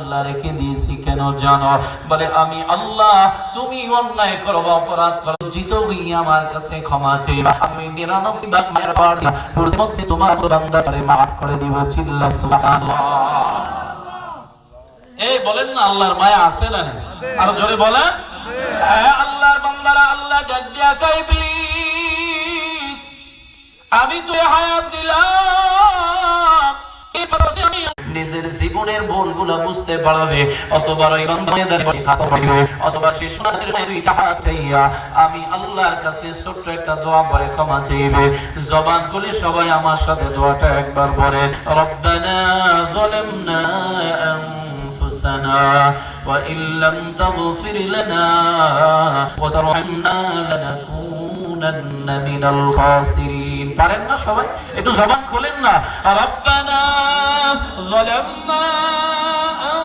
আল্লাহ রেখে দিয়েছি কেন জানো? বলে আমি আল্লাহ তুমি অন্যায় করবা, অপরাধ করো, জিত হইয়া আমার কাছে ক্ষমা চাইবা, আমি 99 বার মায়ের মধ্যে তোমার বান্দাটারে মাফ করে দিব। চিল্লা সুবহানাল্লাহ। এই বলেন না আল্লাহর মায়া আছে না নেই? আর জোরে বলেন। হ্যাঁ, আল্লাহর বান্দারা আল্লাহ ডাক দিয়া কয় ইবলিস আমি তোরে হায়াত দিলাম, এই পাশে আমি নিজের জীবনের ভুলগুলো বুঝতে পারবে, অতবার ওই বান্দাদের বসে কাজ করবে, অতবার সে শোনাদের দুইটা হাত চাইয়া আমি আল্লাহর কাছে ছোট্ট একটা দোয়া পড়ে ক্ষমা চাইবে। জবান খুলে সবাই আমার সাথে দোয়াটা একবার পড়ে, রব্বানা যালামনা أنفسنا وإن لم تغفر لنا وترحمنا لنكونن من الخاسرين। পারেন না সবাই? একটু জবান খোলেন না। রব্বানা যালামনা